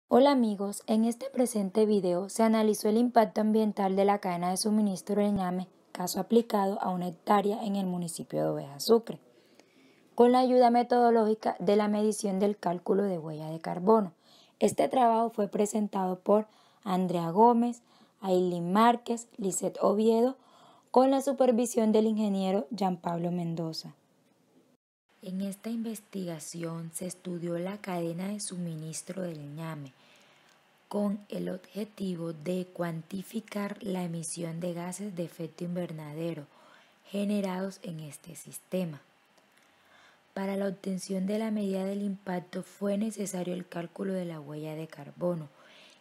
Hola amigos, en este presente video se analizó el impacto ambiental de la cadena de suministro del ñame, caso aplicado a una hectárea en el municipio de Oveja Sucre, con la ayuda metodológica de la medición del cálculo de huella de carbono. Este trabajo fue presentado por Andrea Gómez, Ailín Márquez, Lisset Oviedo, con la supervisión del ingeniero Jean Pablo Mendoza. En esta investigación se estudió la cadena de suministro del ñame, con el objetivo de cuantificar la emisión de gases de efecto invernadero generados en este sistema. Para la obtención de la medida del impacto fue necesario el cálculo de la huella de carbono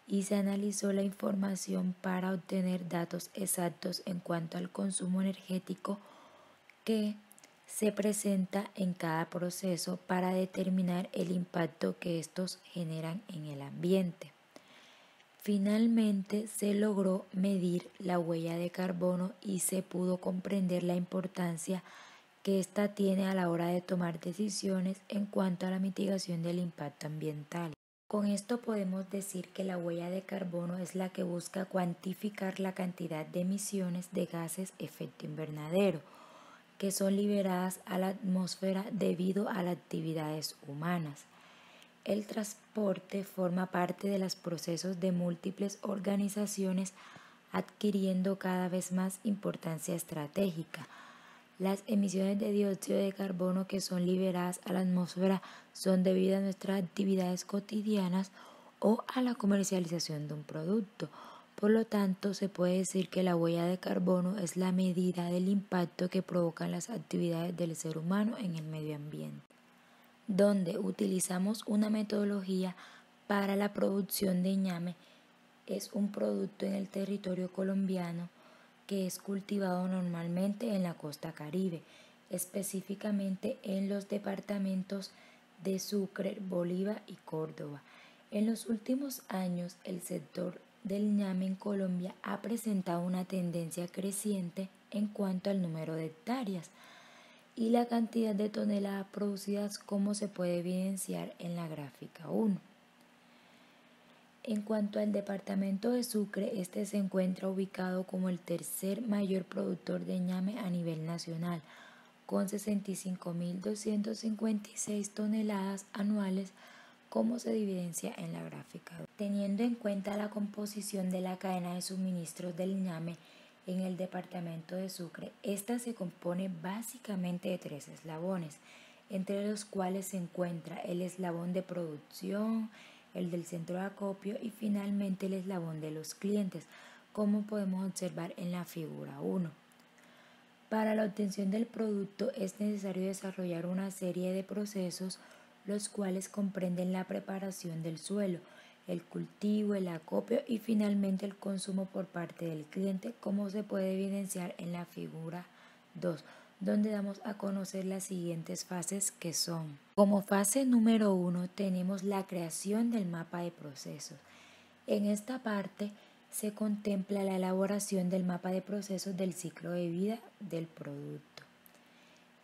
y se analizó la información para obtener datos exactos en cuanto al consumo energético que se presenta en cada proceso para determinar el impacto que estos generan en el ambiente. Finalmente se logró medir la huella de carbono y se pudo comprender la importancia que ésta tiene a la hora de tomar decisiones en cuanto a la mitigación del impacto ambiental. Con esto podemos decir que la huella de carbono es la que busca cuantificar la cantidad de emisiones de gases efecto invernadero que son liberadas a la atmósfera debido a las actividades humanas. El transporte forma parte de los procesos de múltiples organizaciones, adquiriendo cada vez más importancia estratégica. Las emisiones de dióxido de carbono que son liberadas a la atmósfera son debidas a nuestras actividades cotidianas o a la comercialización de un producto. Por lo tanto, se puede decir que la huella de carbono es la medida del impacto que provocan las actividades del ser humano en el medio ambiente, donde utilizamos una metodología para la producción de ñame. Es un producto en el territorio colombiano que es cultivado normalmente en la costa Caribe, específicamente en los departamentos de Sucre, Bolívar y Córdoba. En los últimos años, el sector del ñame en Colombia ha presentado una tendencia creciente en cuanto al número de hectáreas y la cantidad de toneladas producidas, como se puede evidenciar en la gráfica 1. En cuanto al departamento de Sucre, este se encuentra ubicado como el tercer mayor productor de ñame a nivel nacional, con 65.256 toneladas anuales, como se evidencia en la gráfica. Teniendo en cuenta la composición de la cadena de suministros del ñame en el departamento de Sucre, esta se compone básicamente de 3 eslabones, entre los cuales se encuentra el eslabón de producción, el del centro de acopio y finalmente el eslabón de los clientes, como podemos observar en la figura 1. Para la obtención del producto es necesario desarrollar una serie de procesos, los cuales comprenden la preparación del suelo, el cultivo, el acopio y finalmente el consumo por parte del cliente, como se puede evidenciar en la figura 2, donde damos a conocer las siguientes fases que son. Como fase número 1 tenemos la creación del mapa de procesos. En esta parte se contempla la elaboración del mapa de procesos del ciclo de vida del producto.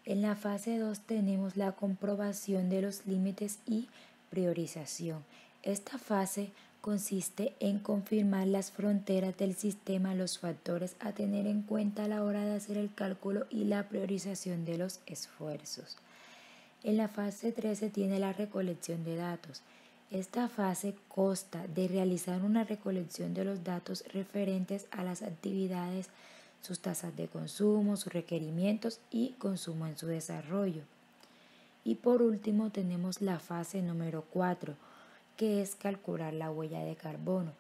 En la fase 2 tenemos la comprobación de los límites y priorización. Esta fase consiste en confirmar las fronteras del sistema, los factores a tener en cuenta a la hora de hacer el cálculo y la priorización de los esfuerzos. En la fase 3 se tiene la recolección de datos. Esta fase consta de realizar una recolección de los datos referentes a las actividades, sus tasas de consumo, sus requerimientos y consumo en su desarrollo. Y por último tenemos la fase número 4, que es calcular la huella de carbono.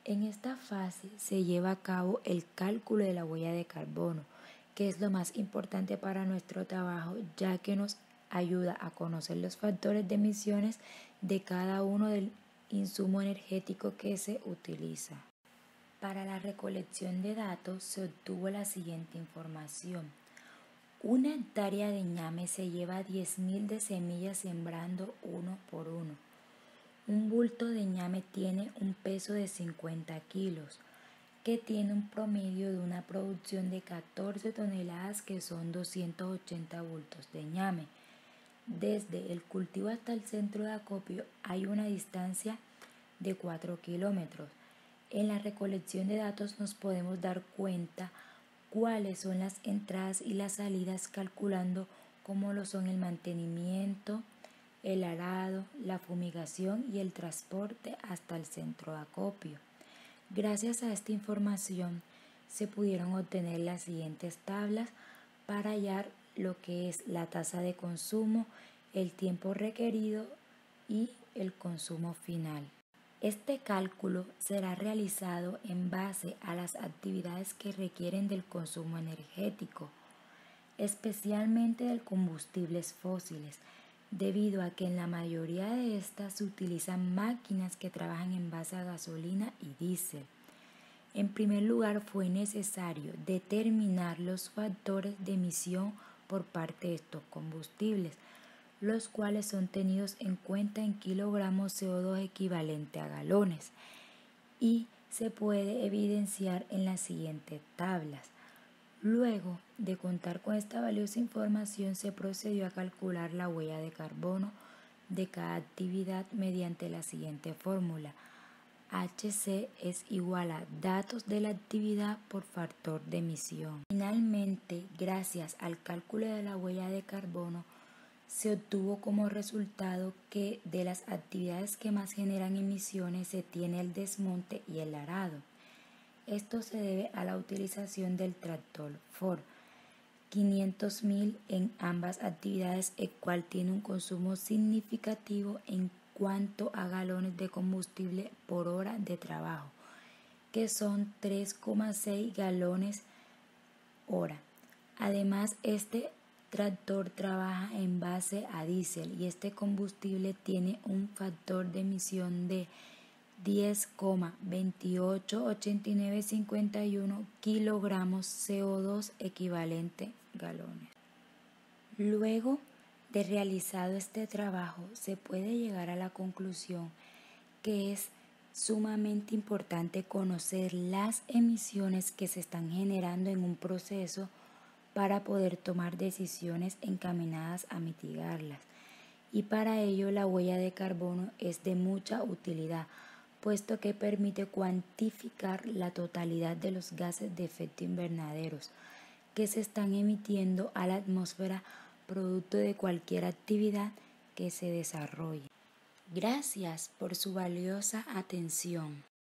En esta fase se lleva a cabo el cálculo de la huella de carbono, que es lo más importante para nuestro trabajo, ya que nos ayuda a conocer los factores de emisiones de cada uno del insumo energético que se utiliza. Para la recolección de datos se obtuvo la siguiente información. Una hectárea de ñame se lleva 10.000 de semillas sembrando uno por uno. Un bulto de ñame tiene un peso de 50 kilos, que tiene un promedio de una producción de 14 toneladas, que son 280 bultos de ñame. Desde el cultivo hasta el centro de acopio hay una distancia de 4 kilómetros. En la recolección de datos nos podemos dar cuenta cuáles son las entradas y las salidas calculando cómo lo son el mantenimiento, el arado, la fumigación y el transporte hasta el centro de acopio. Gracias a esta información se pudieron obtener las siguientes tablas para hallar lo que es la tasa de consumo, el tiempo requerido y el consumo final. Este cálculo será realizado en base a las actividades que requieren del consumo energético, especialmente de combustibles fósiles, debido a que en la mayoría de estas se utilizan máquinas que trabajan en base a gasolina y diésel. En primer lugar, fue necesario determinar los factores de emisión por parte de estos combustibles, los cuales son tenidos en cuenta en kilogramos CO2 equivalente a galones, y se puede evidenciar en las siguientes tablas. Luego de contar con esta valiosa información, se procedió a calcular la huella de carbono de cada actividad mediante la siguiente fórmula. HC es igual a datos de la actividad por factor de emisión. Finalmente, gracias al cálculo de la huella de carbono, se obtuvo como resultado que de las actividades que más generan emisiones se tiene el desmonte y el arado. Esto se debe a la utilización del tractor Ford 500.000 en ambas actividades, el cual tiene un consumo significativo en cuanto a galones de combustible por hora de trabajo, que son 3,6 galones hora. Además, este tractor trabaja en base a diésel y este combustible tiene un factor de emisión de 10,288951 kilogramos CO2 equivalente galones. Luego de realizado este trabajo, se puede llegar a la conclusión que es sumamente importante conocer las emisiones que se están generando en un proceso para poder tomar decisiones encaminadas a mitigarlas. Y para ello la huella de carbono es de mucha utilidad, puesto que permite cuantificar la totalidad de los gases de efecto invernadero que se están emitiendo a la atmósfera producto de cualquier actividad que se desarrolle. Gracias por su valiosa atención.